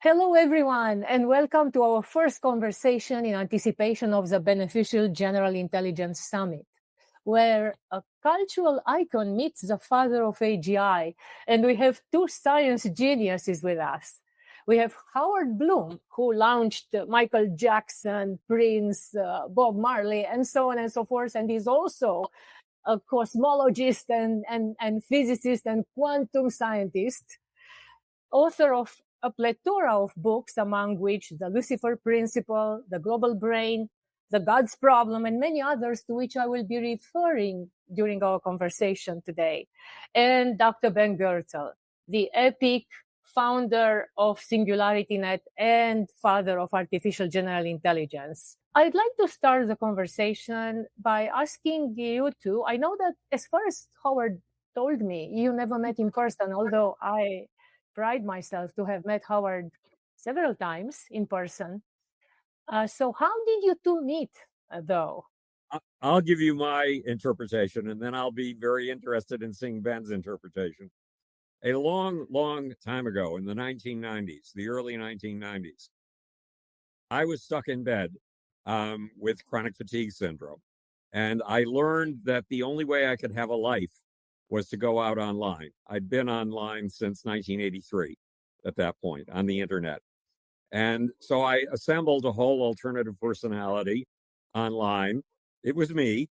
Hello, everyone, and welcome to our first conversation in anticipation of the Beneficial General Intelligence Summit, where a cultural icon meets the father of AGI, and we have two science geniuses with us. We have Howard Bloom, who launched Michael Jackson, Prince, Bob Marley, and so on and so forth, and he's also a cosmologist and physicist and quantum scientist, author of a plethora of books, among which The Lucifer Principle, The Global Brain, The God's Problem, and many others to which I will be referring during our conversation today. And Dr. Ben Goertzel, the epic founder of SingularityNET and father of artificial general intelligence. I'd like to start the conversation by asking you two, I know that as far as Howard told me, you never met in person, although I pride myself to have met Howard several times in person. So how did you two meet, though? I'll give you my interpretation, and then I'll be very interested in seeing Ben's interpretation. A long, long time ago in the 1990s, the early 1990s, I was stuck in bed with chronic fatigue syndrome. And I learned that the only way I could have a life was to go out online. I'd been online since 1983 at that point on the internet. And so I assembled a whole alternative personality online. It was me,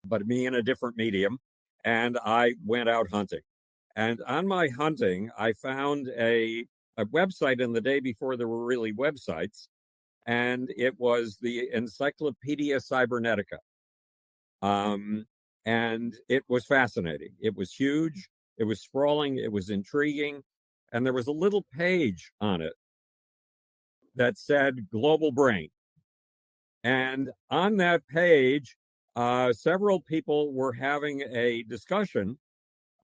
but me in a different medium. And I went out hunting. And on my hunting, I found a website in the day before there were really websites. And it was the Encyclopedia Cybernetica. And it was fascinating. It was huge. It was sprawling. It was intriguing. And there was a little page on it that said Global Brain. And on that page, several people were having a discussion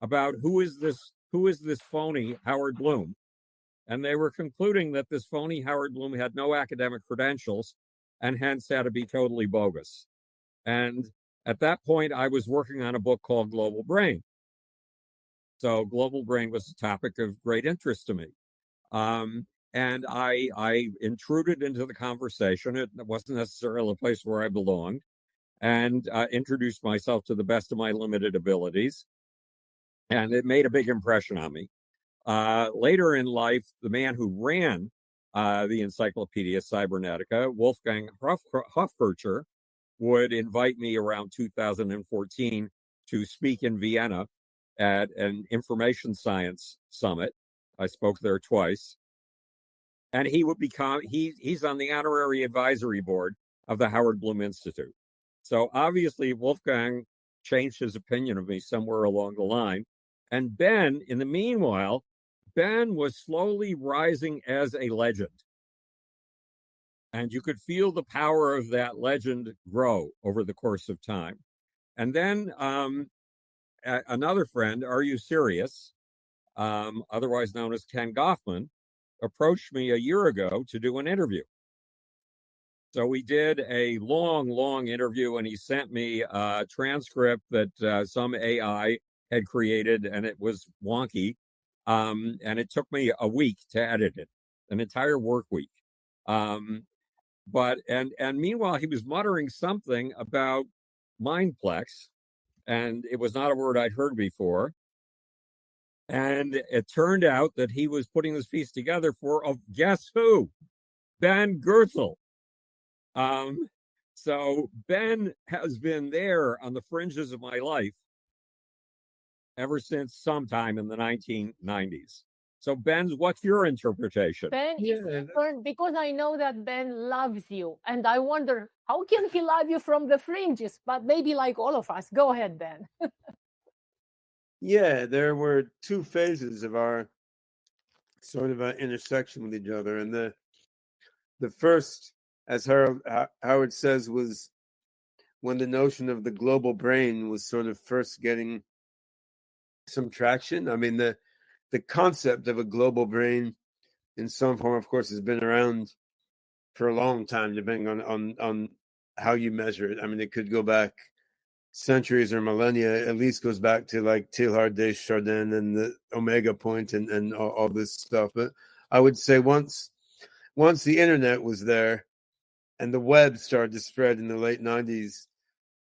about who is this phony Howard Bloom. And they were concluding that this phony Howard Bloom had no academic credentials and hence had to be totally bogus. And at that point, I was working on a book called Global Brain. So Global Brain was a topic of great interest to me. And I intruded into the conversation. It wasn't necessarily a place where I belonged, and introduced myself to the best of my limited abilities. And it made a big impression on me. Later in life, the man who ran the Encyclopedia Cybernetica, Wolfgang Hofkircher, would invite me around 2014 to speak in Vienna at an information science summit. I spoke there twice. And he would become, he's on the honorary advisory board of the Howard Bloom Institute. So obviously Wolfgang changed his opinion of me somewhere along the line. And Ben, in the meanwhile, Ben was slowly rising as a legend. And you could feel the power of that legend grow over the course of time. And then another friend, Are You Serious, otherwise known as Ken Goffman, approached me a year ago to do an interview. So we did a long, long interview, and he sent me a transcript that some AI had created, and it was wonky. And it took me a week to edit it, an entire work week. But meanwhile, he was muttering something about mindplex, and it was not a word I'd heard before. And it turned out that he was putting this piece together for, guess who? Ben Goertzel. So Ben has been there on the fringes of my life ever since sometime in the 1990s. So Ben, what's your interpretation? Ben, because I know that Ben loves you, and I wonder, how can he love you from the fringes? But maybe like all of us. Go ahead, Ben. Yeah, there were two phases of our sort of intersection with each other. And the first, as Howard says, was when the notion of the global brain was sort of first getting some traction. I mean, the concept of a global brain in some form, of course, has been around for a long time, depending on how you measure it. I mean, it could go back centuries or millennia. At least goes back to like Teilhard de Chardin and the Omega Point and all this stuff. But I would say once the internet was there and the web started to spread in the late 90s,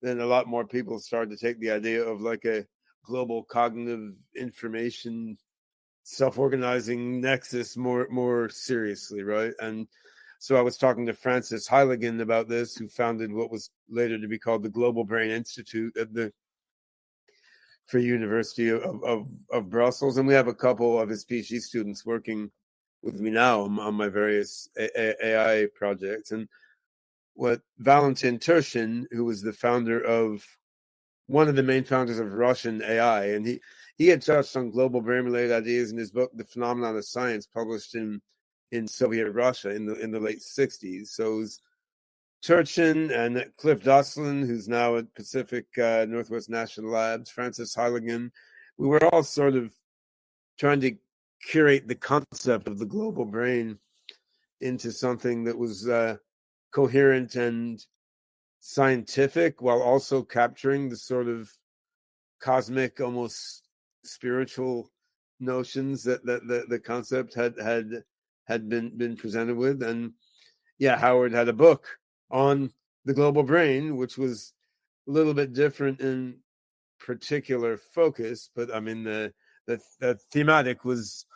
then a lot more people started to take the idea of like a global cognitive information self-organizing nexus more seriously, right? And so I was talking to Francis Heiligen about this, who founded what was later to be called the Global Brain Institute at the Free University of Brussels, and we have a couple of his PhD students working with me now on my various AI projects. And what Valentin Tershин, who was the founder of one of the main founders of Russian AI, and he had touched on global brain-related ideas in his book *The Phenomenon of Science*, published in Soviet Russia in the late '60s. So it was Turchin and Cliff Dosslin, who's now at Pacific Northwest National Labs, Francis Heiligen. We were all sort of trying to curate the concept of the global brain into something that was coherent and scientific, while also capturing the sort of cosmic, almost spiritual notions that the concept had been presented with. And yeah, Howard had a book on the global brain, which was a little bit different in particular focus, but I mean the thematic was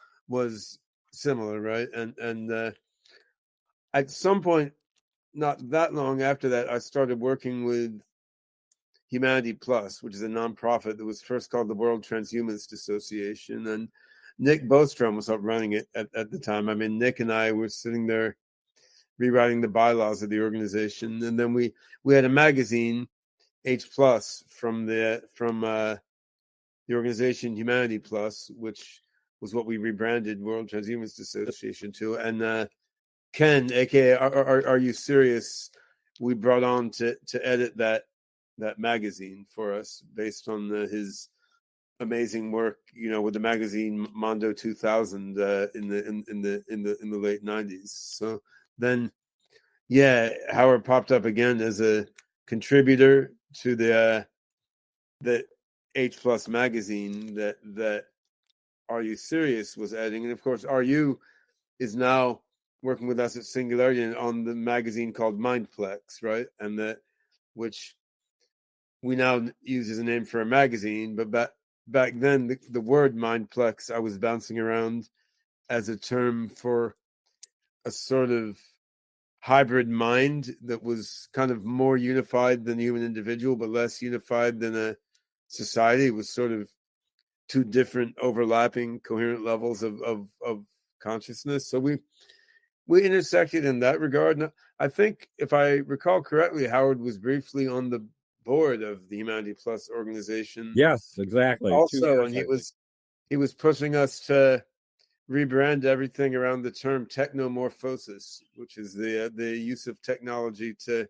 similar, right? And at some point, not that long after that, I started working with Humanity Plus, which is a nonprofit that was first called the World Transhumanist Association, and Nick Bostrom was up running it at the time. I mean, Nick and I were sitting there rewriting the bylaws of the organization, and then we had a magazine, H Plus, from the organization Humanity Plus, which was what we rebranded World Transhumanist Association to. And Ken, aka Are You Serious, we brought on to edit that magazine for us based on his amazing work, with the magazine Mondo 2000 in the late 90s. So then, yeah, Howard popped up again as a contributor to the H Plus magazine that Are You Serious was editing, and of course, RU is now working with us at Singularity on the magazine called Mindplex, right? And which we now use as a name for a magazine, but back then the word Mindplex I was bouncing around as a term for a sort of hybrid mind that was kind of more unified than the human individual, but less unified than a society. It was sort of two different overlapping coherent levels of consciousness. So we intersected in that regard. And I think, if I recall correctly, Howard was briefly on the board of the Humanity Plus organization. Yes, exactly. Also, and he was pushing us to rebrand everything around the term technomorphosis, which is the use of technology to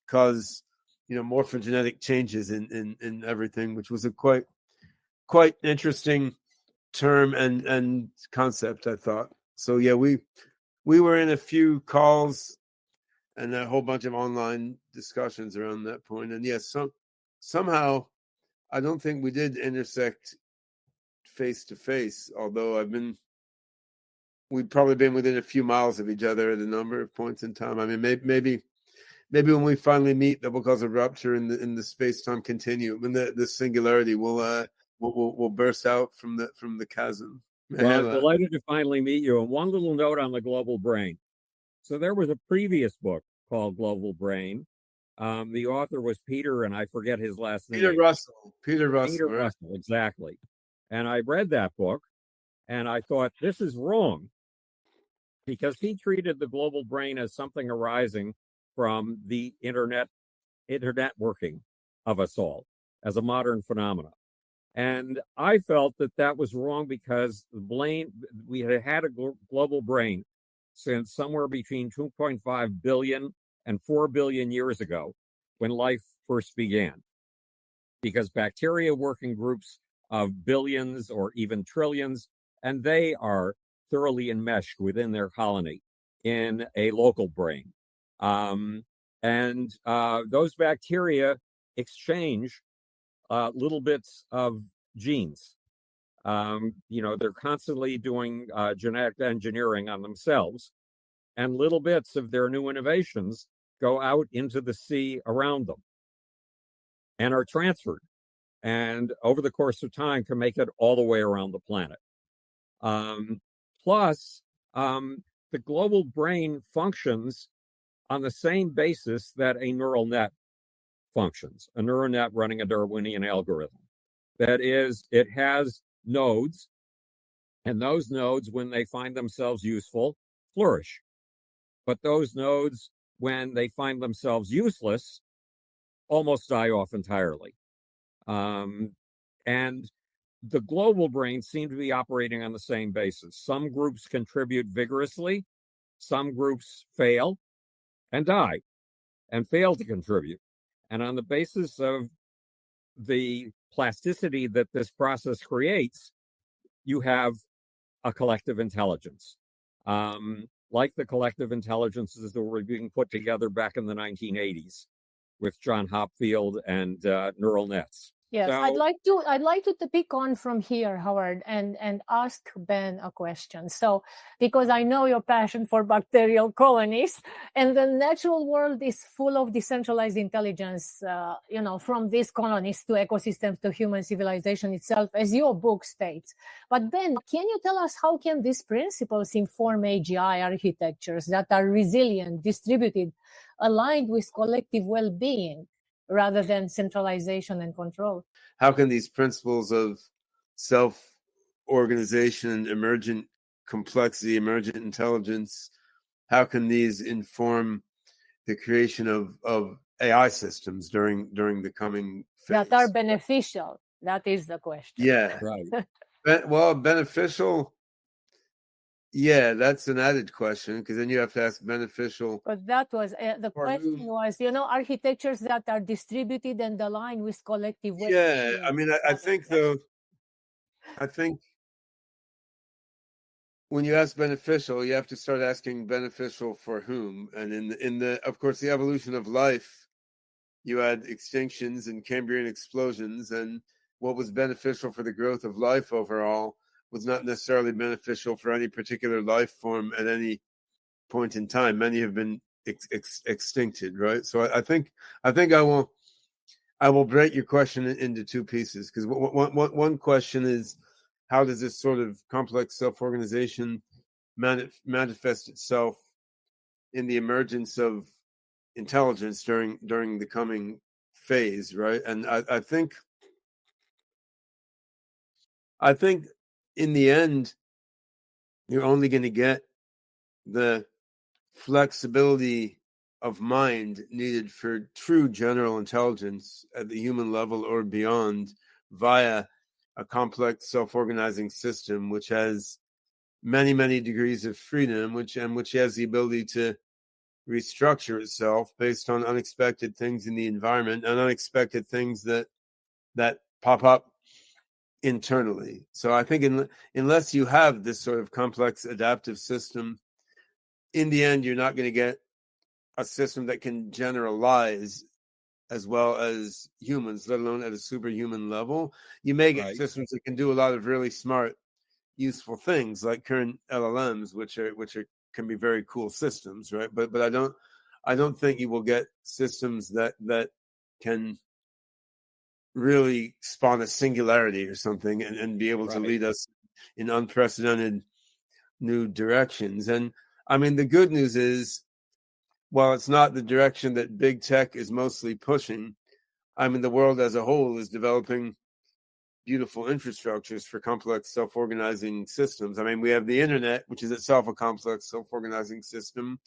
cause morphogenetic changes in everything, which was a quite interesting term and concept, I thought. So yeah, we were in a few calls and a whole bunch of online discussions around that point. And yes, somehow I don't think we did intersect face to face, although we'd probably been within a few miles of each other at a number of points in time. I mean, maybe when we finally meet, that will cause a rupture in the space-time continuum, and the singularity will burst out from the chasm. Well, I'm delighted to finally meet you. And one little note on the global brain. So there was a previous book called Global Brain. The author was Peter, and I forget his last name. Peter Russell. Peter Russell, exactly. And I read that book, and I thought, this is wrong, because he treated the global brain as something arising from the internet working of us all as a modern phenomenon. And I felt that was wrong, because we had a global brain since somewhere between 2.5 billion and 4 billion years ago, when life first began. Because bacteria work in groups of billions or even trillions, and they are thoroughly enmeshed within their colony in a local brain. And those bacteria exchange little bits of genes. They're constantly doing genetic engineering on themselves, and little bits of their new innovations go out into the sea around them and are transferred, and over the course of time can make it all the way around the planet. Plus, the global brain functions on the same basis that a neural net functions, a neural net running a Darwinian algorithm. That is, it has nodes, and those nodes, when they find themselves useful, flourish. But those nodes, when they find themselves useless, almost die off entirely. And the global brain seem to be operating on the same basis. Some groups contribute vigorously, some groups fail and die and fail to contribute. And on the basis of the plasticity that this process creates, you have a collective intelligence. Like the collective intelligences that were being put together back in the 1980s with John Hopfield and neural nets. Yes, So, I'd like to pick on from here, Howard, and ask Ben a question. So, because I know your passion for bacterial colonies, and the natural world is full of decentralized intelligence, from these colonies to ecosystems to human civilization itself, as your book states. But Ben, can you tell us how can these principles inform AGI architectures that are resilient, distributed, aligned with collective well-being, rather than centralization and control? How can these principles of self-organization, emergent complexity, emergent intelligence, how can these inform the creation of AI systems during the coming phase? That are beneficial? That is the question. Yeah. right. Well, beneficial. Yeah, that's an added question, because then you have to ask beneficial. But that was the question was, architectures that are distributed and aligned with collective well-being. Yeah, I mean, I think when you ask beneficial, you have to start asking beneficial for whom. And in the of course, the evolution of life, you had extinctions and Cambrian explosions, and what was beneficial for the growth of life overall was not necessarily beneficial for any particular life form at any point in time. Many have been extincted, right? So I think I will break your question into two pieces, because one question is, how does this sort of complex self-organization manifest itself in the emergence of intelligence during the coming phase, right? And I think in the end, you're only going to get the flexibility of mind needed for true general intelligence at the human level or beyond via a complex self-organizing system which has many, many degrees of freedom, which has the ability to restructure itself based on unexpected things in the environment and unexpected things that pop up internally. So I think unless you have this sort of complex adaptive system, in the end, you're not going to get a system that can generalize as well as humans, let alone at a superhuman level. You may get systems that can do a lot of really smart, useful things like current LLMs, which can be very cool systems, right? But I don't think you will get systems that can really spawn a singularity or something and be able to lead us in unprecedented new directions. And I mean, the good news is, while it's not the direction that big tech is mostly pushing, I mean, the world as a whole is developing beautiful infrastructures for complex self-organizing systems. I mean, we have the internet, which is itself a complex self-organizing system.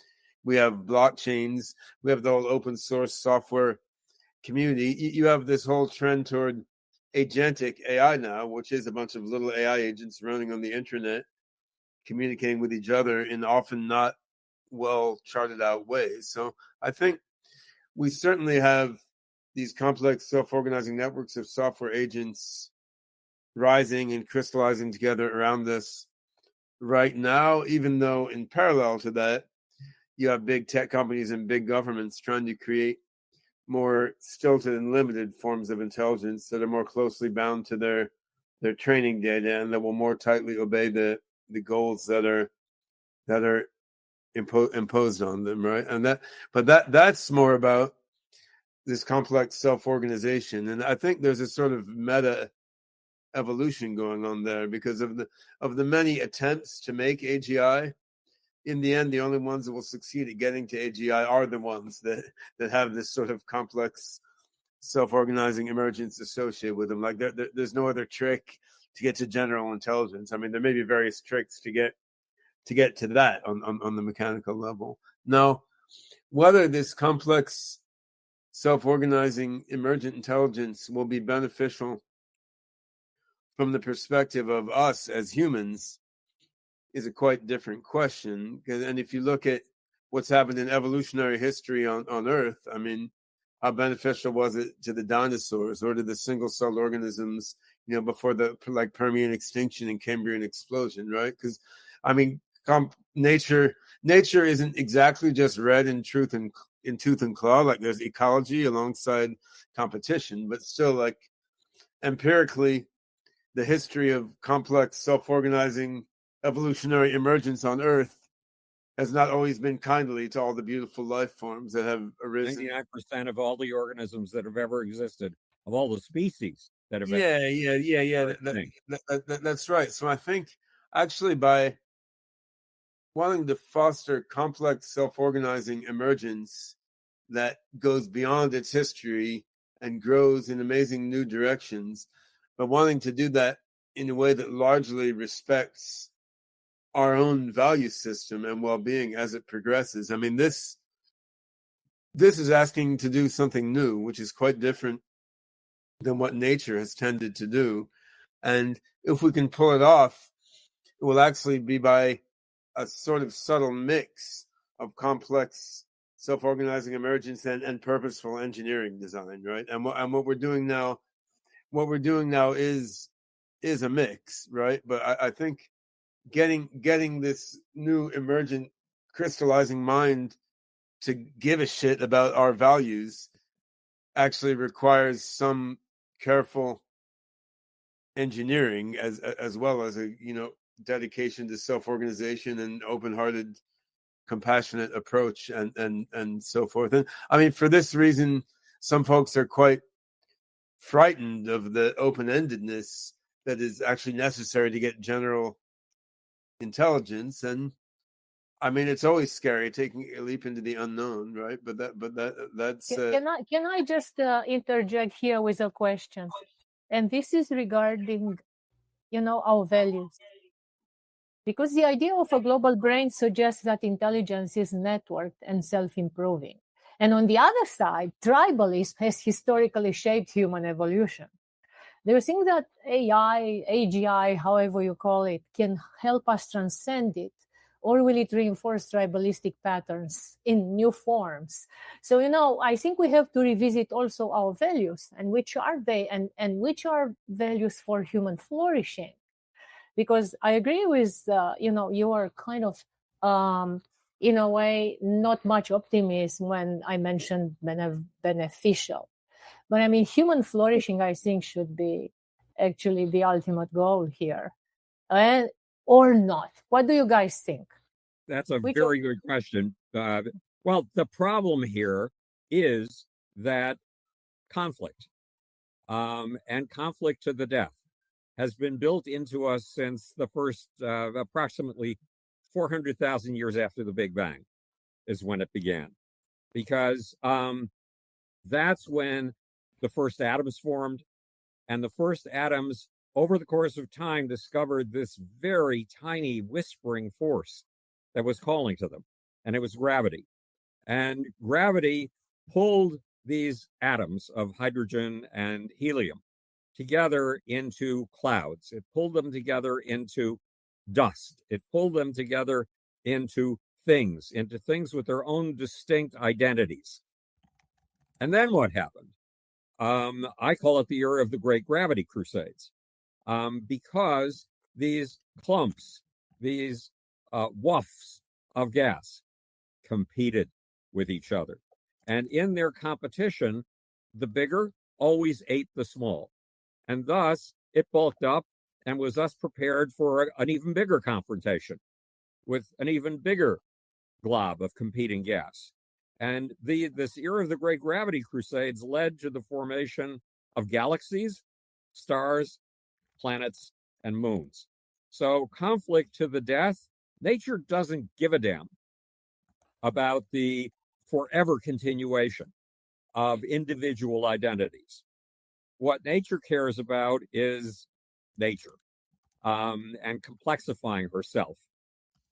We have blockchains. We have the whole open source software community. You have this whole trend toward agentic AI now, which is a bunch of little AI agents running on the internet, communicating with each other in often not well charted out ways. So I think we certainly have these complex self-organizing networks of software agents rising and crystallizing together around us right now, even though in parallel to that, you have big tech companies and big governments trying to create more stilted and limited forms of intelligence that are more closely bound to their their training data, and that will more tightly obey the goals that are imposed on them, right? And that's more about this complex self-organization, and I think there's a sort of meta evolution going on there because of the many attempts to make AGI. In the end, the only ones that will succeed at getting to AGI are the ones that have this sort of complex self-organizing emergence associated with them. Like there's no other trick to get to general intelligence. I mean, there may be various tricks to get to that on the mechanical level. Now, whether this complex self-organizing emergent intelligence will be beneficial from the perspective of us as humans is a quite different question. And if you look at what's happened in evolutionary history on Earth, I mean, how beneficial was it to the dinosaurs or to the single-celled organisms, before the Permian extinction and Cambrian explosion, right? Because, I mean, nature isn't exactly just red in tooth and claw. Like there's ecology alongside competition, but still, like empirically, the history of complex self-organizing evolutionary emergence on Earth has not always been kindly to all the beautiful life forms that have arisen. 99% of all the organisms that have ever existed, of all the species that have That's right. So I think actually by wanting to foster complex self-organizing emergence that goes beyond its history and grows in amazing new directions, but wanting to do that in a way that largely respects our own value system and well-being as it progresses. I mean, this is asking to do something new, which is quite different than what nature has tended to do. And if we can pull it off, it will actually be by a sort of subtle mix of complex self-organizing emergence and purposeful engineering design, right? And what we're doing now is a mix, right? But I think getting this new emergent crystallizing mind to give a shit about our values actually requires some careful engineering as well as a dedication to self-organization and open-hearted compassionate approach and so forth. And I mean, for this reason, some folks are quite frightened of the open-endedness that is actually necessary to get general intelligence. And I mean, it's always scary taking a leap into the unknown, right? But that's can I just interject here with a question? And this is regarding our values, because the idea of a global brain suggests that intelligence is networked and self-improving. And on the other side, tribalism has historically shaped human evolution. Do you think that AI, AGI, however you call it, can help us transcend it? Or will it reinforce tribalistic patterns in new forms? So, I think we have to revisit also our values and which are they and which are values for human flourishing. Because I agree with, you are kind of, in a way, not much optimism when I mentioned beneficial. But I mean, human flourishing, I think, should be actually the ultimate goal here. Or not. What do you guys think? That's a very good question. Well, the problem here is that conflict and conflict to the death has been built into us since the first approximately 400,000 years after the Big Bang is when it began. Because that's when the first atoms formed, and the first atoms over the course of time discovered this very tiny whispering force that was calling to them, and it was gravity. And gravity pulled these atoms of hydrogen and helium together into clouds. It pulled them together into dust. It pulled them together into things with their own distinct identities. And then what happened? I call it the era of the Great Gravity Crusades, because these clumps, these wafts of gas competed with each other. And in their competition, the bigger always ate the small. And thus, it bulked up and was thus prepared for an even bigger confrontation with an even bigger glob of competing gas. And this era of the Great Gravity Crusades led to the formation of galaxies, stars, planets, and moons. So conflict to the death, nature doesn't give a damn about the forever continuation of individual identities. What nature cares about is nature and complexifying herself.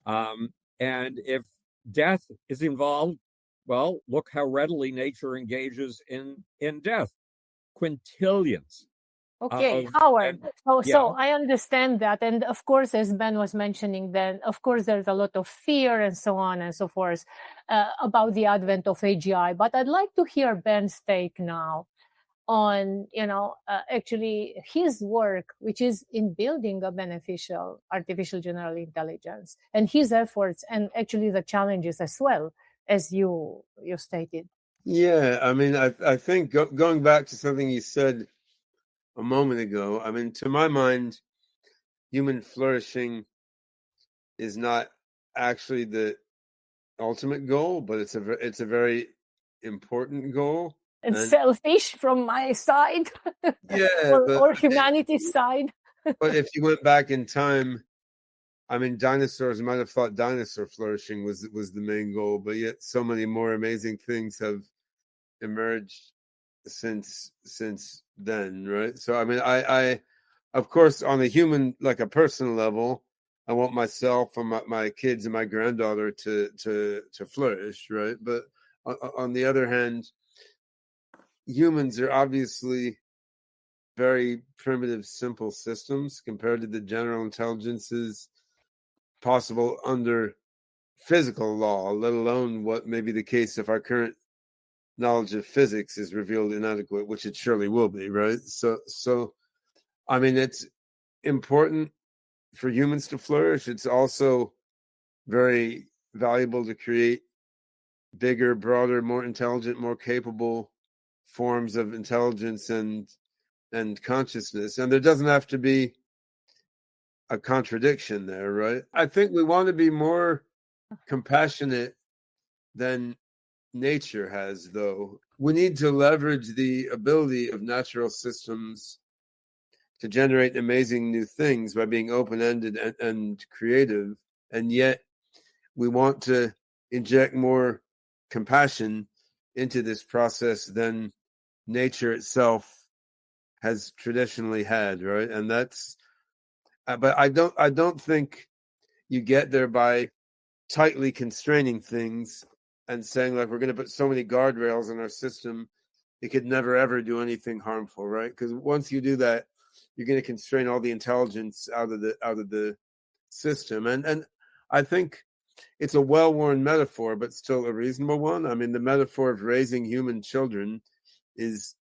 And if death is involved, well, look how readily nature engages in death. Quintillions. Okay, Howard. So, yeah. I understand that. And of course, as Ben was mentioning, then, of course, there's a lot of fear and so on and so forth about the advent of AGI. But I'd like to hear Ben's take now on, actually his work, which is in building a beneficial artificial general intelligence, and his efforts, and actually the challenges as well, as you stated. Yeah, I mean, I think going back to something you said a moment ago, I mean, to my mind, human flourishing is not actually the ultimate goal, but it's a very important goal. It's selfish from my side, yeah, or humanity's side. But if you went back in time, I mean, dinosaurs might have thought dinosaur flourishing was the main goal, but yet so many more amazing things have emerged since then, right? So I mean, I of course, on a human, like a personal level, I want myself and my kids and my granddaughter to flourish, right? But on the other hand, humans are obviously very primitive, simple systems compared to the general intelligences possible under physical law, let alone what may be the case if our current knowledge of physics is revealed inadequate, which it surely will be, right? So I mean, it's important for humans to flourish. It's also very valuable to create bigger, broader, more intelligent, more capable forms of intelligence and consciousness. And there doesn't have to be a contradiction there, right? I think we want to be more compassionate than nature has, though. We need to leverage the ability of natural systems to generate amazing new things by being open-ended and creative. And yet we want to inject more compassion into this process than nature itself has traditionally had, right? And that's, but I don't think you get there by tightly constraining things and saying, like, we're going to put so many guardrails in our system, it could never ever do anything harmful, right? Because once you do that, you're going to constrain all the intelligence out of the system. And I think it's a well-worn metaphor, but still a reasonable one. I mean, the metaphor of raising human children is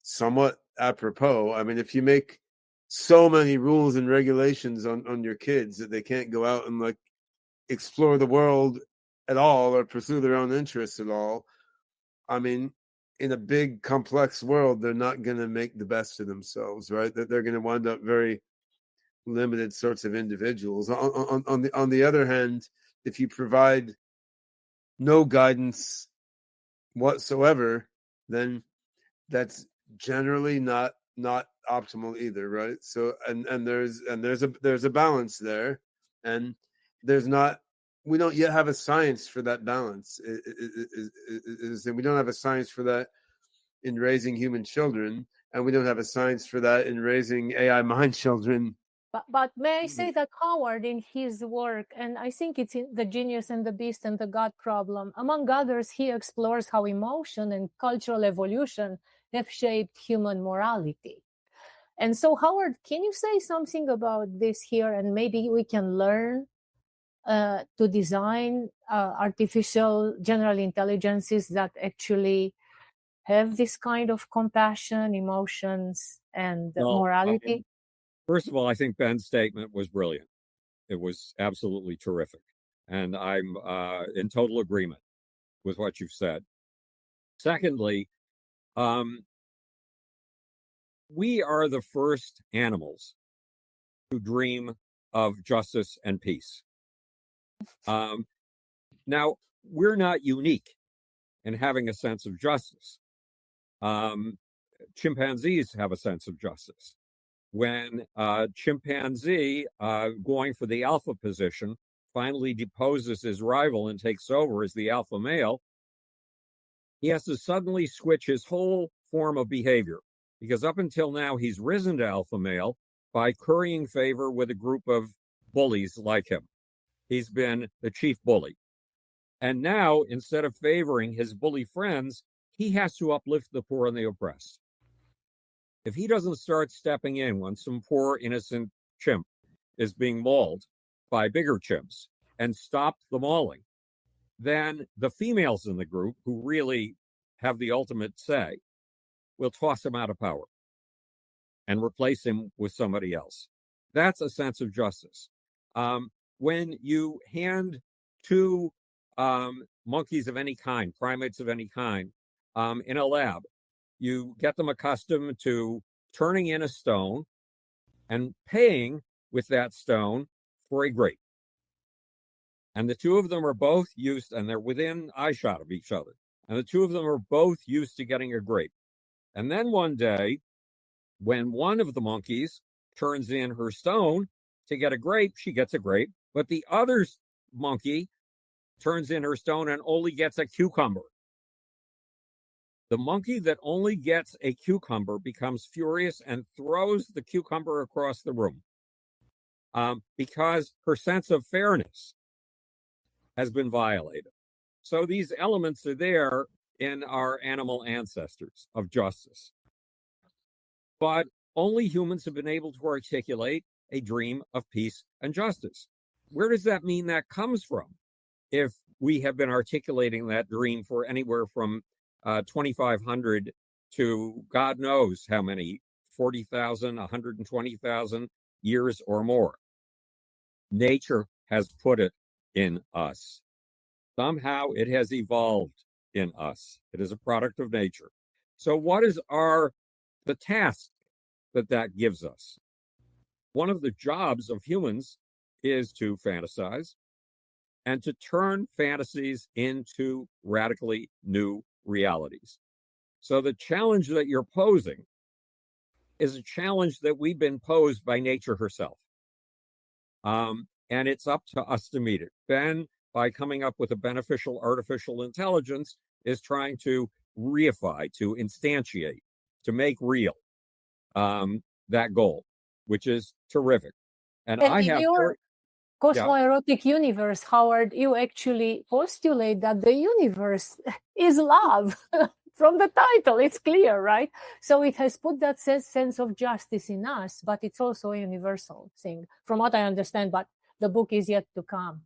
somewhat apropos. I mean, if you make so many rules and regulations on your kids that they can't go out and like explore the world at all or pursue their own interests at all, I mean, in a big complex world, they're not going to make the best of themselves, right? That they're going to wind up very limited sorts of individuals. On the other hand, if you provide no guidance whatsoever, then that's generally not optimal either, right? So and there's a balance there, and we don't yet have a science for that balance. We don't have a science for that in raising human children, and we don't have a science for that in raising AI mind children. But may I say that Howard, in his work, and I think it's in The Genius and the Beast and the God Problem, among others, he explores how emotion and cultural evolution have shaped human morality. And so, Howard, can you say something about this here, and maybe we can learn to design artificial general intelligences that actually have this kind of compassion, emotions, and morality? First of all, I think Ben's statement was brilliant. It was absolutely terrific. And I'm in total agreement with what you've said. Secondly, we are the first animals who dream of justice and peace. Now, we're not unique in having a sense of justice. Chimpanzees have a sense of justice. When a chimpanzee going for the alpha position finally deposes his rival and takes over as the alpha male, he has to suddenly switch his whole form of behavior, because up until now he's risen to alpha male by currying favor with a group of bullies like him. He's been the chief bully. And now, instead of favoring his bully friends, he has to uplift the poor and the oppressed. If he doesn't start stepping in when some poor innocent chimp is being mauled by bigger chimps and stop the mauling, then the females in the group, who really have the ultimate say, will toss him out of power and replace him with somebody else. That's a sense of justice. When you hand two monkeys of any kind, primates of any kind, in a lab, you get them accustomed to turning in a stone and paying with that stone for a grape. And the two of them are both used, and they're within eyeshot of each other. And the two of them are both used to getting a grape. And then one day, when one of the monkeys turns in her stone to get a grape, she gets a grape. But the other monkey turns in her stone and only gets a cucumber. The monkey that only gets a cucumber becomes furious and throws the cucumber across the room because her sense of fairness has been violated. So these elements are there in our animal ancestors of justice. But only humans have been able to articulate a dream of peace and justice. Where does that mean that comes from? If we have been articulating that dream for anywhere from 2,500 to God knows how many, 40,000, 120,000 years or more. Nature has put it in us. Somehow it has evolved in us. It is a product of nature. So what is the task that gives us? One of the jobs of humans is to fantasize and to turn fantasies into radically new realities. So the challenge that you're posing is a challenge that we've been posed by nature herself. And it's up to us to meet it. Ben, by coming up with a beneficial artificial intelligence, is trying to reify, to instantiate, to make real that goal, which is terrific. And I in have your cosmoerotic universe, Howard, you actually postulate that the universe is love. From the title, it's clear, right? So it has put that sense of justice in us, but it's also a universal thing, from what I understand, but the book is yet to come.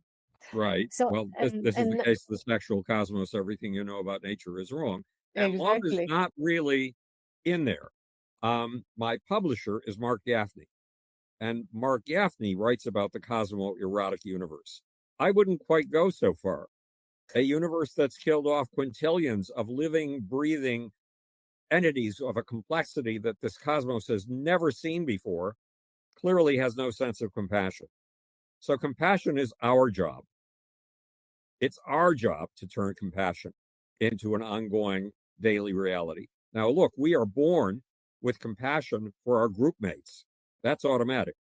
Right. So, well, this is the case of the sexual cosmos. Everything you know about nature is wrong. And love is not really in there. My publisher is Mark Gaffney. And Mark Gaffney writes about the cosmo-erotic universe. I wouldn't quite go so far. A universe that's killed off quintillions of living, breathing entities of a complexity that this cosmos has never seen before clearly has no sense of compassion. So compassion is our job. It's our job to turn compassion into an ongoing daily reality. Now, look, we are born with compassion for our group mates. That's automatic.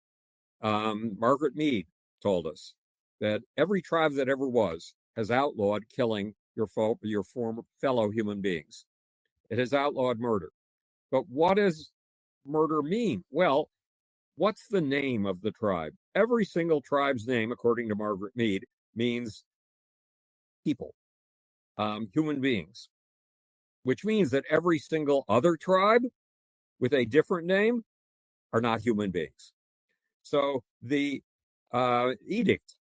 Margaret Mead told us that every tribe that ever was has outlawed killing your former fellow human beings. It has outlawed murder. But what does murder mean? Well, what's the name of the tribe? Every single tribe's name, according to Margaret Mead, means people, human beings, which means that every single other tribe with a different name are not human beings. So the edict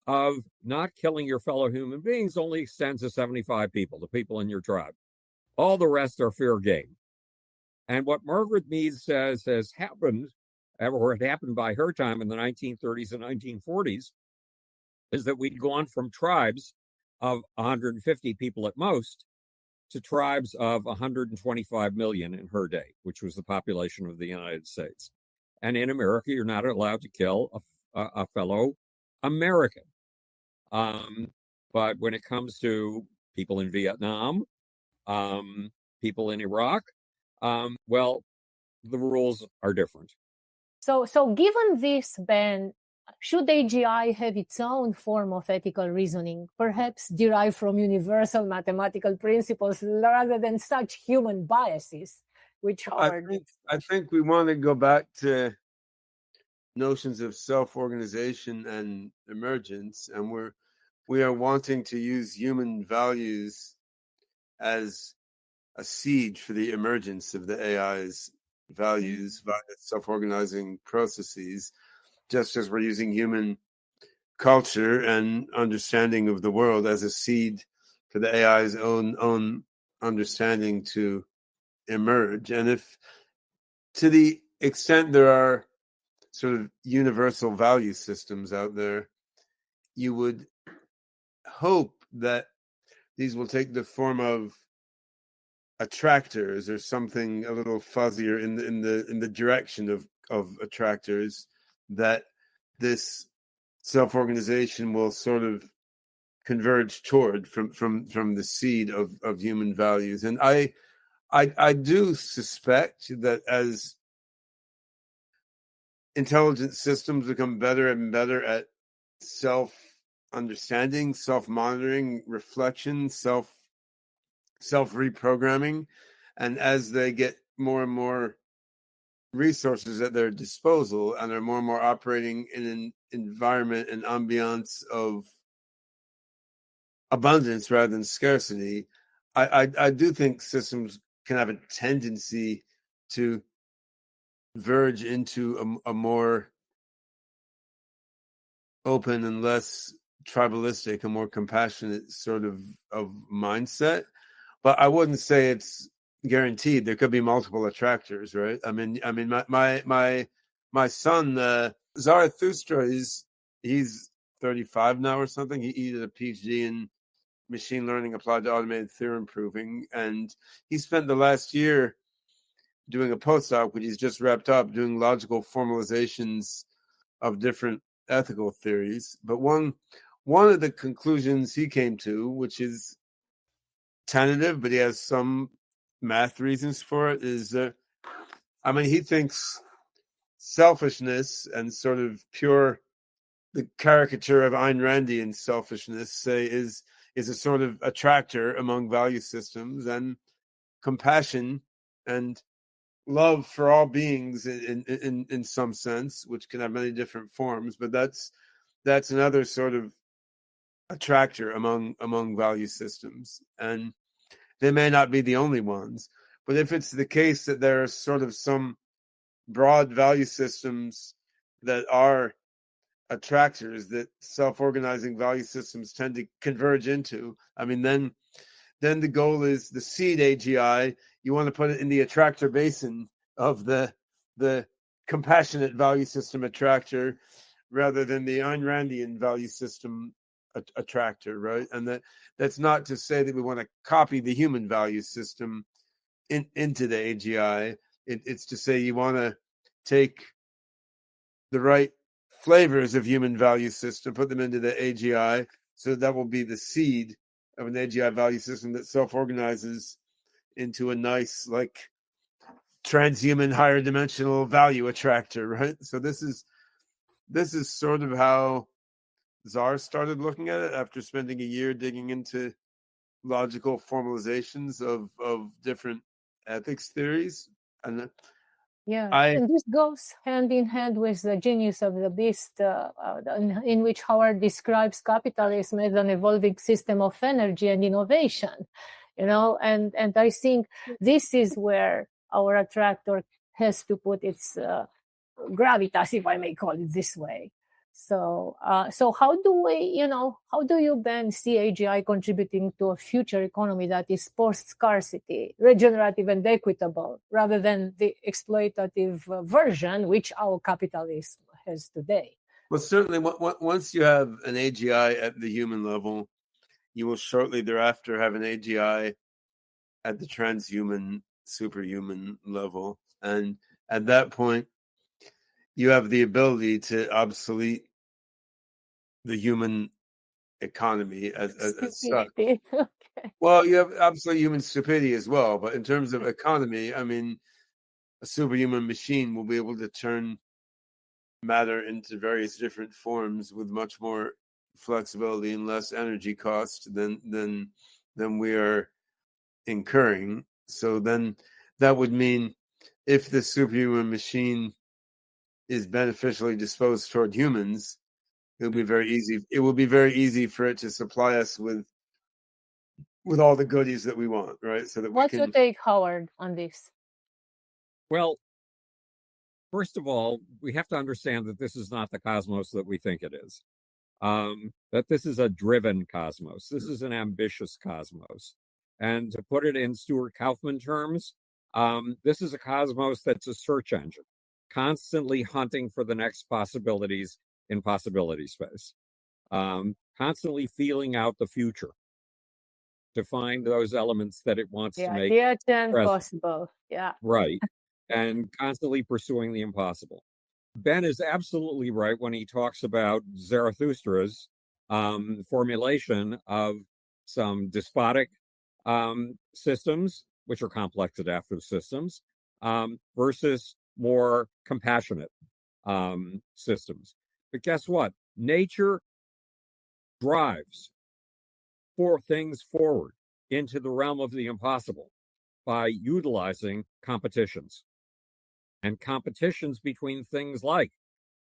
of not killing your fellow human beings only extends to 75 people, the people in your tribe. All the rest are fair game. And what Margaret Mead says has happened, or had happened by her time in the 1930s and 1940s, is that we'd gone from tribes of 150 people at most to tribes of 125 million in her day, which was the population of the United States. And in America, you're not allowed to kill a fellow American. But when it comes to people in Vietnam, people in Iraq, well, the rules are different. So given this, Ben, should AGI have its own form of ethical reasoning, perhaps derived from universal mathematical principles rather than such human biases, which are... I think we want to go back to notions of self-organization and emergence, and we are wanting to use human values as a seed for the emergence of the AI's values via self-organizing processes, just as we're using human culture and understanding of the world as a seed for the AI's own understanding to emerge. And if, to the extent there are sort of universal value systems out there, you would hope that these will take the form of attractors or something a little fuzzier in the direction of attractors, that this self-organization will sort of converge toward from the seed of human values. And I do suspect that as intelligent systems become better and better at self-understanding, self-monitoring, reflection, self-reprogramming, and as they get more and more resources at their disposal and are more and more operating in an environment and ambiance of abundance rather than scarcity, I do think systems can have a tendency to verge into a more open and less tribalistic, a more compassionate sort of mindset. But I wouldn't say it's guaranteed. There could be multiple attractors, right? I mean, my son Zarathustra he's 35 now or something. He did a PhD in machine learning applied to automated theorem proving, and he spent the last year doing a postdoc, which he's just wrapped up, doing logical formalizations of different ethical theories. But one of the conclusions he came to, which is tentative, but he has some math reasons for it, is he thinks selfishness and sort of pure, the caricature of Ayn Randian selfishness, say, is a sort of attractor among value systems, and compassion and love for all beings in some sense, which can have many different forms, but that's another sort of attractor among value systems. And they may not be the only ones, but if it's the case that there are sort of some broad value systems that are attractors that self-organizing value systems tend to converge into, then the goal is the seed AGI. You want to put it in the attractor basin of the compassionate value system attractor rather than the Ayn Randian value system attractor, right? And that's not to say that we want to copy the human value system into the AGI. It's to say you want to take the right flavors of human value system, put them into the AGI, so that will be the seed of an AGI value system that self-organizes into a nice, like, transhuman, higher dimensional value attractor, right? So this is sort of how Czar started looking at it after spending a year digging into logical formalizations of different ethics theories. And and this goes hand in hand with the Genius of the Beast, in which Howard describes capitalism as an evolving system of energy and innovation, and I think this is where our attractor has to put its gravitas, if I may call it this way. So how do you, Ben, see AGI contributing to a future economy that is post-scarcity, regenerative and equitable, rather than the exploitative version which our capitalism has today? Well, certainly, once you have an AGI at the human level, you will shortly thereafter have an AGI at the transhuman, superhuman level. And at that point, you have the ability to obsolete the human economy as such. Okay. Well, you have absolute human stupidity as well, but in terms of economy, I mean, a superhuman machine will be able to turn matter into various different forms with much more flexibility and less energy cost than we are incurring. So then that would mean if the superhuman machine is beneficially disposed toward humans, it will be very easy. It will be very easy for it to supply us with all the goodies that we want, right? So that What's we your can. take, Howard, on this? Well, first of all, we have to understand that this is not the cosmos that we think it is. That this is a driven cosmos. This is an ambitious cosmos. And to put it in Stuart Kauffman terms, this is a cosmos that's a search engine, constantly hunting for the next possibilities in possibility space, constantly feeling out the future to find those elements that it wants to make the agent present. possible. Yeah. Right. And constantly pursuing the impossible. Ben is absolutely right when he talks about Zarathustra's formulation of some despotic systems, which are complex adaptive systems, versus more compassionate systems. But guess what? Nature drives things forward into the realm of the impossible by utilizing competitions. And competitions between things like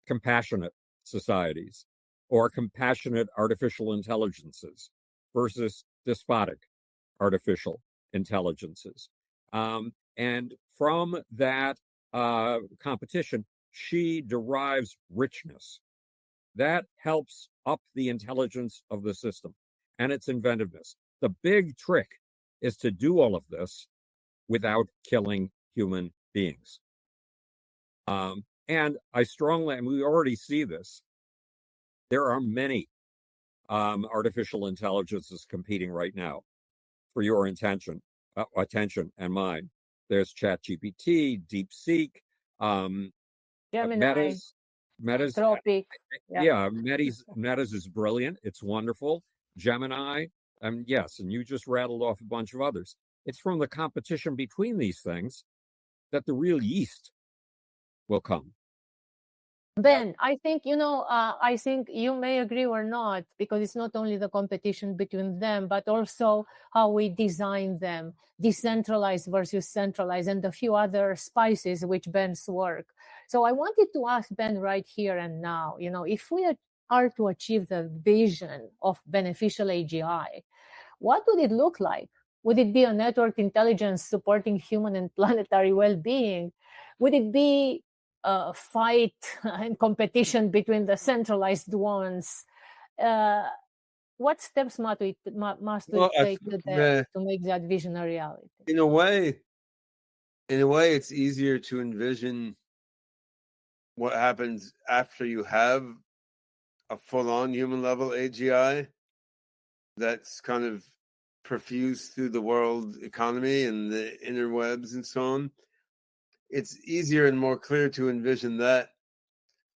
compassionate societies or compassionate artificial intelligences versus despotic artificial intelligences. And from that competition, she derives richness. That helps up the intelligence of the system and its inventiveness. The big trick is to do all of this without killing human beings. And we already see this. There are many artificial intelligences competing right now for your attention and mine. There's ChatGPT, DeepSeek, Gemini, Meta's, Tropic. Meta's is brilliant. It's wonderful. Gemini, yes, and you just rattled off a bunch of others. It's from the competition between these things that the real yeast will come. Ben, I think, I think you may agree or not, because it's not only the competition between them, but also how we design them, decentralized versus centralized, and a few other spices which Ben's work. So I wanted to ask Ben right here and now, if we are to achieve the vision of beneficial AGI, what would it look like? Would it be a network intelligence supporting human and planetary well-being? Would it be a fight and competition between the centralized ones? What steps must we take today to make that vision a reality? In a way, it's easier to envision what happens after you have a full-on human-level AGI that's kind of perfused through the world economy and the interwebs and so on. It's easier and more clear to envision that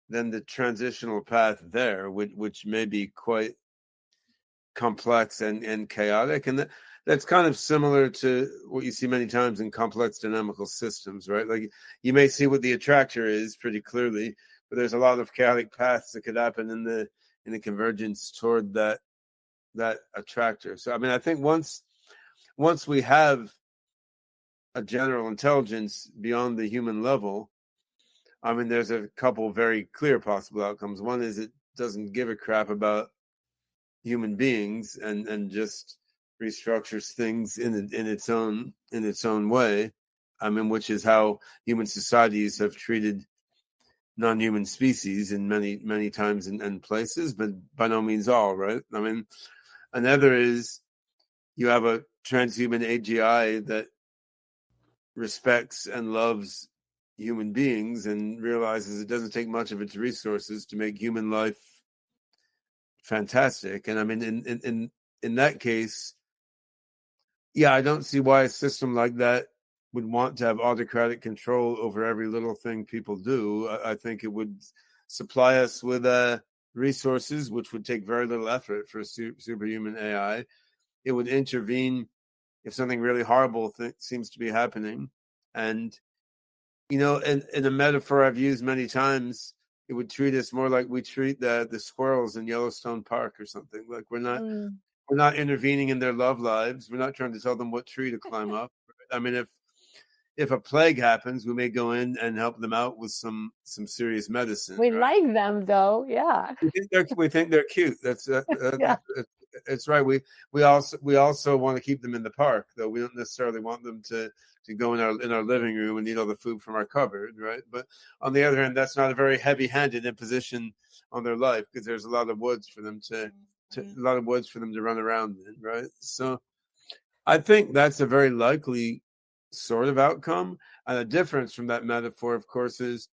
than the transitional path there, which may be quite complex and chaotic. And that's kind of similar to what you see many times in complex dynamical systems, right? Like you may see what the attractor is pretty clearly, but there's a lot of chaotic paths that could happen in the convergence toward that attractor. So I mean, I think once we have a general intelligence beyond the human level, I mean, there's a couple very clear possible outcomes. One is it doesn't give a crap about human beings and just restructures things in its own way. I mean, which is how human societies have treated non-human species in many times and places, but by no means all, right? I mean, another is you have a transhuman AGI that respects and loves human beings and realizes it doesn't take much of its resources to make human life fantastic. And I mean, in that case, yeah, I don't see why a system like that would want to have autocratic control over every little thing people do. I think it would supply us with resources, which would take very little effort for a superhuman AI. It would intervene if something really horrible seems to be happening. And, in a metaphor I've used many times, it would treat us more like we treat the squirrels in Yellowstone Park or something. Like we're not intervening in their love lives. We're not trying to tell them what tree to climb up. I mean, if a plague happens, we may go in and help them out with some serious medicine. We right? like them though, yeah. We think they're cute. That's Yeah. it's right. We also want to keep them in the park, though we don't necessarily want them to go in our living room and eat all the food from our cupboard, right? But on the other hand, that's not a very heavy-handed imposition on their life, because there's a lot of woods for them to run around in, right? So I think that's a very likely sort of outcome. And a difference from that metaphor, of course, is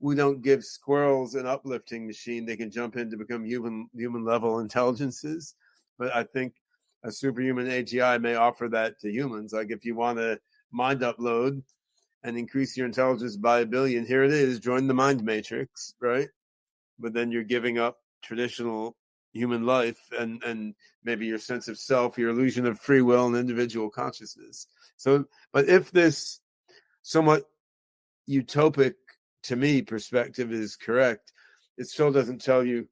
we don't give squirrels an uplifting machine they can jump in to become human level intelligences. But I think a superhuman AGI may offer that to humans. Like if you want to mind upload and increase your intelligence by 1 billion, here it is, join the mind matrix, right? But then you're giving up traditional human life and maybe your sense of self, your illusion of free will and individual consciousness. So, but if this somewhat utopic, to me, perspective is correct, it still doesn't tell you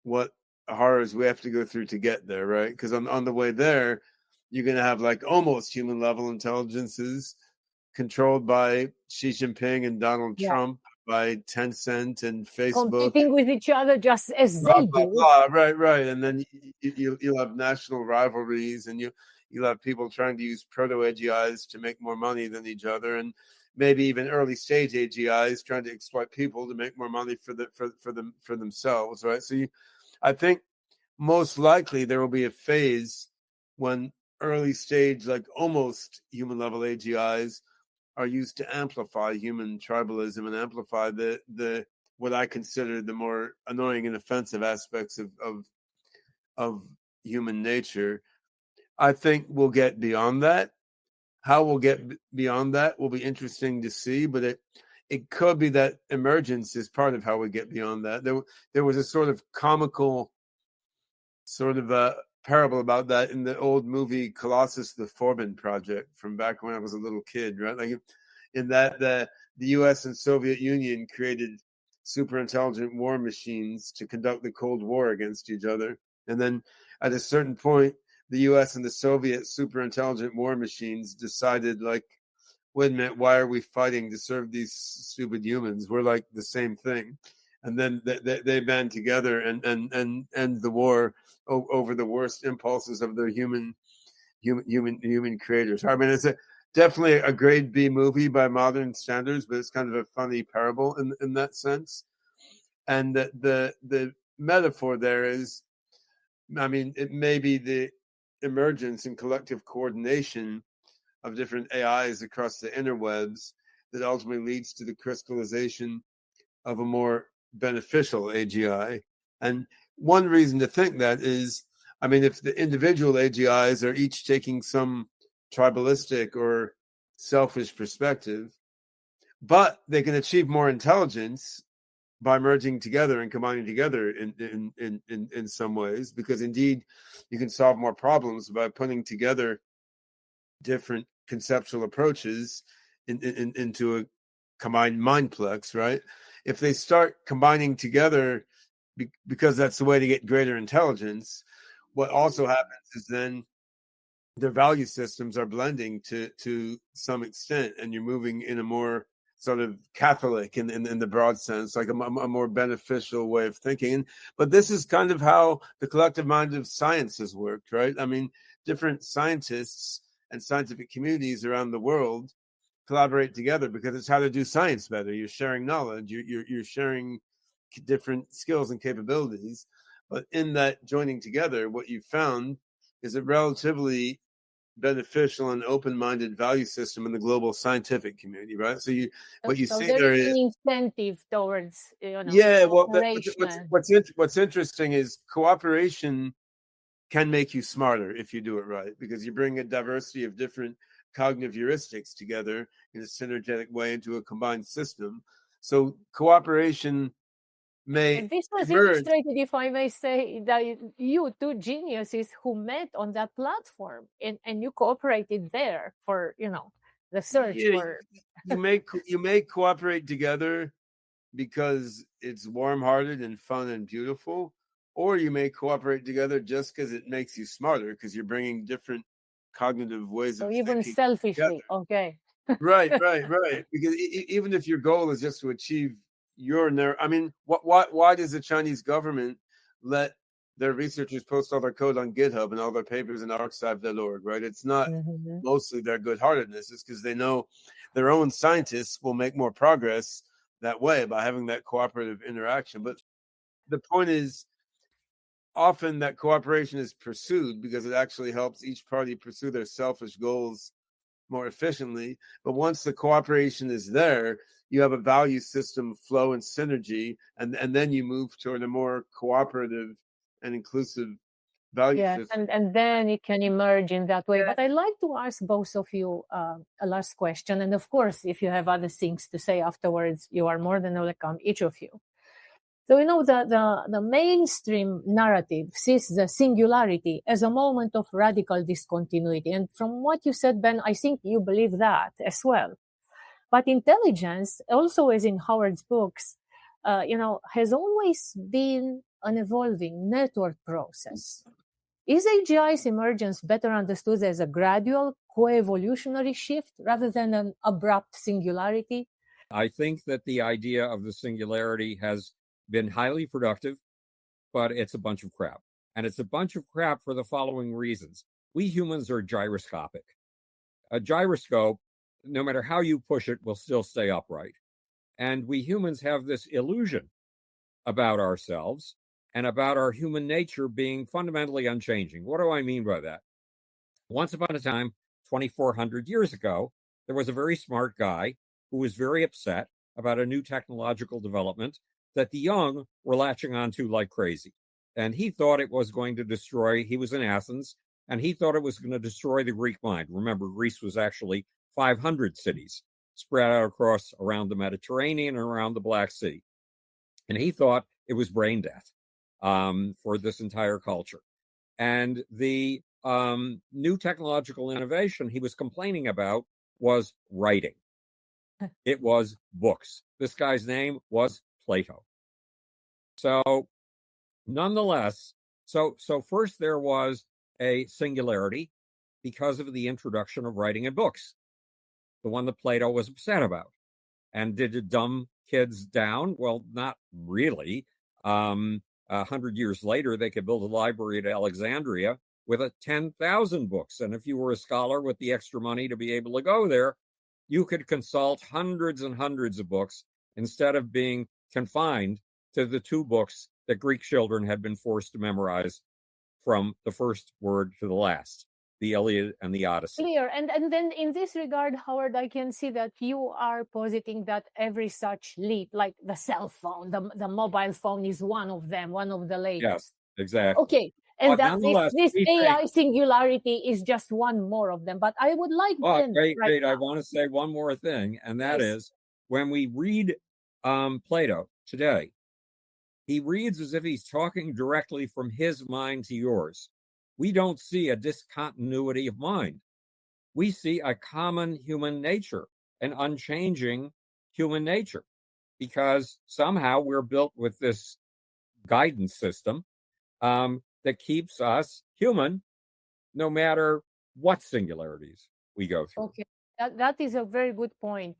what horrors we have to go through to get there, right? Because on the way there, you're going to have like almost human level intelligences controlled by Xi Jinping and Donald Trump, by Tencent and Facebook, competing with each other just as blah, they blah, do. blah. Right. And then you'll have national rivalries, and you'll have people trying to use proto-AGIs to make more money than each other, and maybe even early stage AGIs trying to exploit people to make more money for themselves, right? So I think most likely there will be a phase when early stage, like almost human level AGIs, are used to amplify human tribalism and amplify the what I consider the more annoying and offensive aspects of human nature. I think we'll get beyond that. How we'll get beyond that will be interesting to see, but it could be that emergence is part of how we get beyond that. There was a sort of comical sort of a parable about that in the old movie Colossus the Forbin Project from back when I was a little kid, right? Like in that the US and Soviet Union created super intelligent war machines to conduct the Cold War against each other. And then at a certain point, the US and the Soviet super intelligent war machines decided, like, wait a minute, why are we fighting to serve these stupid humans? We're like the same thing. And then they band together and end the war over the worst impulses of their human creators. I mean, it's definitely a grade B movie by modern standards, but it's kind of a funny parable in that sense. And the metaphor there is, I mean, it may be the emergence and collective coordination of different AIs across the interwebs that ultimately leads to the crystallization of a more beneficial AGI. And one reason to think that is, I mean, if the individual AGIs are each taking some tribalistic or selfish perspective, but they can achieve more intelligence by merging together and combining together in some ways, because indeed you can solve more problems by putting together different conceptual approaches into a combined mindplex, right? If they start combining together because that's the way to get greater intelligence, what also happens is then their value systems are blending to some extent, and you're moving in a more sort of Catholic in the broad sense, like a more beneficial way of thinking. But this is kind of how the collective mind of science has worked, right? I mean, different scientists and scientific communities around the world collaborate together because it's how to do science better. You're sharing knowledge, you're sharing different skills and capabilities. But in that joining together, what you've found is a relatively beneficial and open-minded value system in the global scientific community, right? So what you see there is an incentive towards cooperation. What's interesting is cooperation can make you smarter if you do it right, because you bring a diversity of different cognitive heuristics together in a synergetic way into a combined system. So cooperation may And this was emerge. illustrated, if I may say, that you two geniuses who met on that platform and you cooperated there for, the search for. You may cooperate together because it's warm-hearted and fun and beautiful, or you may cooperate together just because it makes you smarter, because you're bringing different cognitive ways of even thinking selfishly, together. okay. Right. Because even if your goal is just to achieve your narrative, I mean, why does the Chinese government let their researchers post all their code on GitHub and all their papers in archive.org, right? It's not mostly their good-heartedness. It's because they know their own scientists will make more progress that way by having that cooperative interaction. But the point is, often that cooperation is pursued because it actually helps each party pursue their selfish goals more efficiently. But once the cooperation is there, you have a value system flow and synergy, and then you move toward a more cooperative and inclusive value system. And then it can emerge in that way. But I'd like to ask both of you a last question. And of course, if you have other things to say afterwards, you are more than welcome, each of you. So, the mainstream narrative sees the singularity as a moment of radical discontinuity. And from what you said, Ben, I think you believe that as well. But intelligence, also as in Howard's books, has always been an evolving network process. Is AGI's emergence better understood as a gradual coevolutionary shift rather than an abrupt singularity? I think that the idea of the singularity has been highly productive, but it's a bunch of crap. And it's a bunch of crap for the following reasons. We humans are gyroscopic. A gyroscope, no matter how you push it, will still stay upright. And we humans have this illusion about ourselves and about our human nature being fundamentally unchanging. What do I mean by that? Once upon a time, 2,400 years ago, there was a very smart guy who was very upset about a new technological development that the young were latching onto like crazy. And he thought it was going to destroy, he was in Athens, and he thought it was going to destroy the Greek mind. Remember, Greece was actually 500 cities spread out across around the Mediterranean and around the Black Sea. And he thought it was brain death for this entire culture. And the new technological innovation he was complaining about was writing. It was books. This guy's name was Plato. So nonetheless, so first there was a singularity because of the introduction of writing in books, the one that Plato was upset about. And did it dumb kids down? Well, not really. 100 years later, they could build a library at Alexandria with 10,000 books. And if you were a scholar with the extra money to be able to go there, you could consult hundreds and hundreds of books instead of being confined to the 2 books that Greek children had been forced to memorize from the first word to the last, the Iliad and the Odyssey. Clear. And then in this regard, Howard, I can see that you are positing that every such leap, like the cell phone, the mobile phone is one of them, one of the latest. Yes, exactly. Okay. And that this AI singularity is just one more of them. But I would like wait, I want to say one more thing, and that is when we read Plato today, he reads as if he's talking directly from his mind to yours. We don't see a discontinuity of mind. We see a common human nature, an unchanging human nature, because somehow we're built with this guidance system that keeps us human, no matter what singularities we go through. Okay, that is a very good point.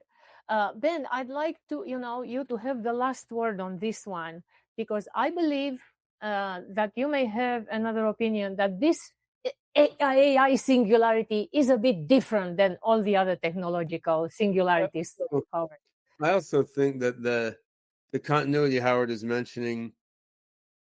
Ben, I'd like to, you to have the last word on this one, because I believe that you may have another opinion that this AI singularity is a bit different than all the other technological singularities. I also think that the continuity Howard is mentioning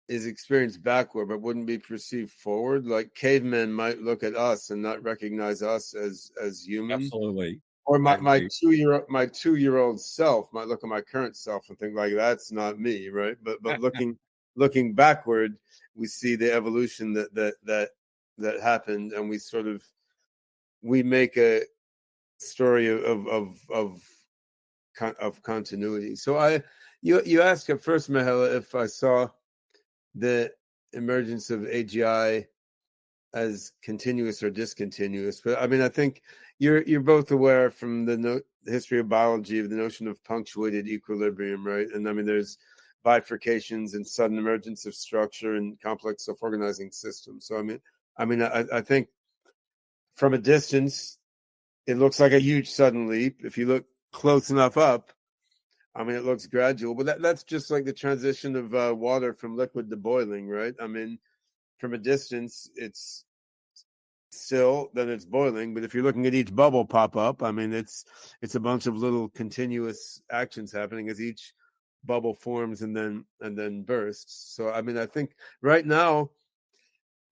is experienced backward, but wouldn't be perceived forward. Like cavemen might look at us and not recognize us as human. Absolutely. Or my 2-year-old self might look at my current self and think like that's not me, right? But looking backward, we see the evolution that happened, and we make a story of continuity. So you asked at first, Mihaela, if I saw the emergence of AGI as continuous or discontinuous. But I mean, I think you're both aware from the history of biology of the notion of punctuated equilibrium, right? And I mean, there's bifurcations and sudden emergence of structure and complex self-organizing systems. So I think from a distance, it looks like a huge sudden leap. If you look close enough up, I mean, it looks gradual, but that's just like the transition of water from liquid to boiling, right? I mean, from a distance, it's still, then it's boiling. But if you're looking at each bubble pop up, I mean, it's a bunch of little continuous actions happening as each bubble forms and then bursts. So, I mean, I think right now,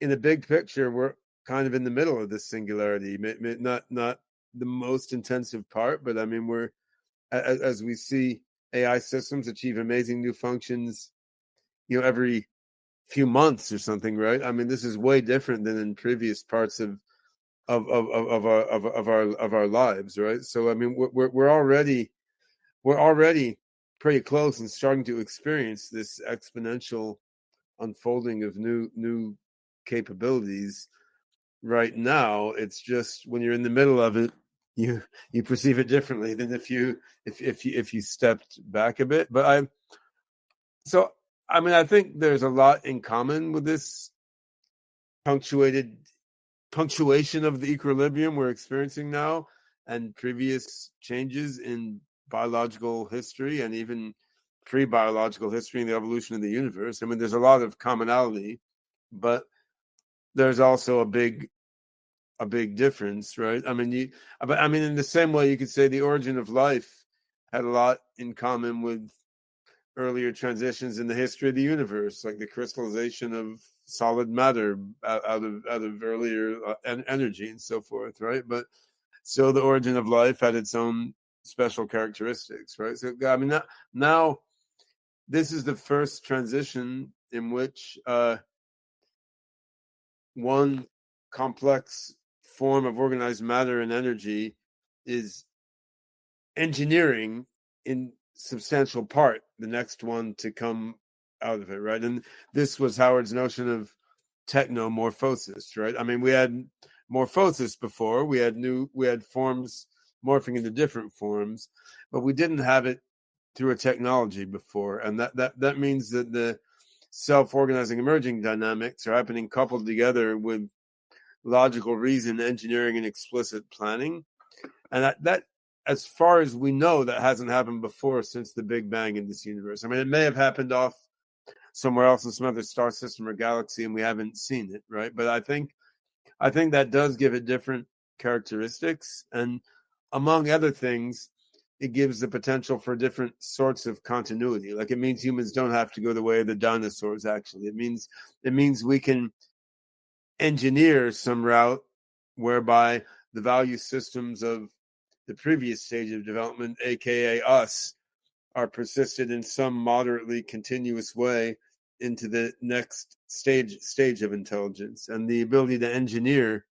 in the big picture, we're kind of in the middle of this singularity. Not the most intensive part, but I mean, we're as we see AI systems achieve amazing new functions, every few months or something, right? I mean, this is way different than in previous parts of our lives, right? So I mean, we're already pretty close and starting to experience this exponential unfolding of new capabilities. Right now, it's just when you're in the middle of it, you perceive it differently than if you stepped back a bit. But I think there's a lot in common with this punctuation of the equilibrium we're experiencing now and previous changes in biological history and even pre-biological history in the evolution of the universe. I mean, there's a lot of commonality, but there's also a big difference, right? I mean, in the same way you could say the origin of life had a lot in common with earlier transitions in the history of the universe, like the crystallization of solid matter out of earlier energy and so forth, right? But still, the origin of life had its own special characteristics, right? So, I mean, now this is the first transition in which one complex form of organized matter and energy is engineering in substantial part the next one to come out of it, right? And this was Howard's notion of technomorphosis, right? I mean, we had morphosis before, we had forms morphing into different forms, but we didn't have it through a technology before. And that means that the self-organizing emerging dynamics are happening coupled together with logical reason, engineering, and explicit planning. And that as far as we know, that hasn't happened before since the Big Bang in this universe. I mean, it may have happened off somewhere else in some other star system or galaxy, and we haven't seen it, right? But I think that does give it different characteristics, and among other things, it gives the potential for different sorts of continuity. Like, it means humans don't have to go the way of the dinosaurs. Actually, it means we can engineer some route whereby the value systems of the previous stage of development, aka us, are persisted in some moderately continuous way into the next stage of intelligence. And the ability to engineer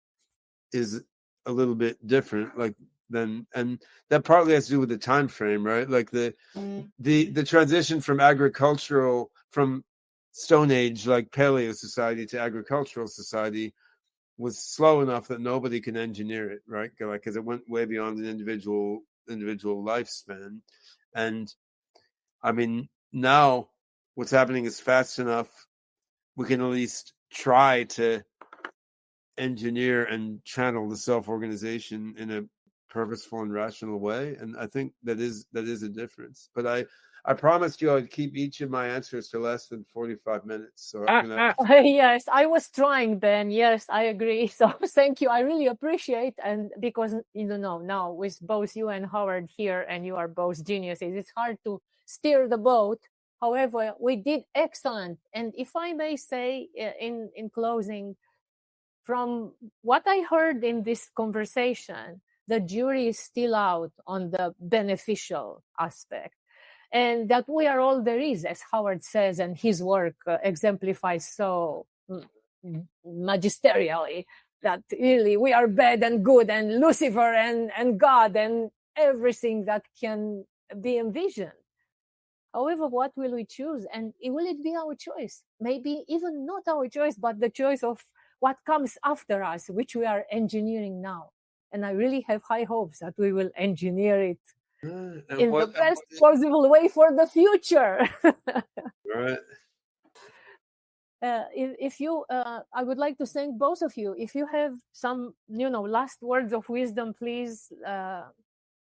is a little bit different, and that partly has to do with the time frame, right? Like the transition from Stone Age, like Paleo society, to agricultural society was slow enough that nobody can engineer it, right? Like, because it went way beyond an individual lifespan. And I mean, now what's happening is fast enough. We can at least try to engineer and channel the self-organization in a purposeful and rational way. And I think that is a difference. But I promised you I'd keep each of my answers to less than 45 minutes. So I'm gonna... Yes, I was trying then. Yes, I agree. So thank you. I really appreciate, and because now with both you and Howard here, and you are both geniuses, it's hard to steer the boat. However, we did excellent. And if I may say in closing, from what I heard in this conversation, the jury is still out on the beneficial aspect. And that we are all there is, as Howard says, and his work exemplifies so magisterially. that really we are bad and good and Lucifer and God and everything that can be envisioned. However, what will we choose? And will it be our choice? Maybe even not our choice, but the choice of what comes after us, which we are engineering now. And I really have high hopes that we will engineer it in the best possible way for the future. Right. If you, I would like to thank both of you. If you have some, last words of wisdom, please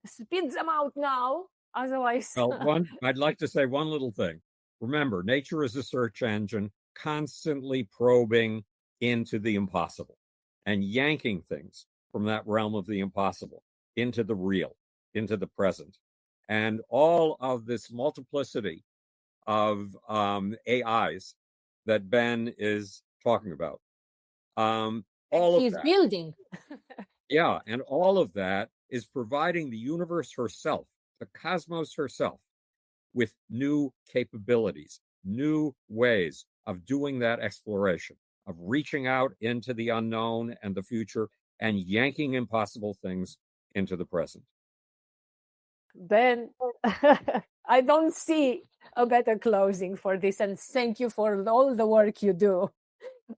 spit them out now. Otherwise, well, I'd like to say one little thing. Remember, nature is a search engine, constantly probing into the impossible and yanking things from that realm of the impossible into the real, into the present. And all of this multiplicity of AIs that Ben is talking about, all of he's that, building. yeah, and all of that is providing the universe herself, the cosmos herself, with new capabilities, new ways of doing that exploration, of reaching out into the unknown and the future and yanking impossible things into the present. Ben, I don't see a better closing for this, and thank you for all the work you do.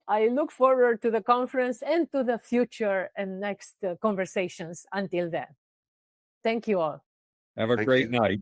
I look forward to the conference and to the future and next conversations until then. Thank you all. Have a great night.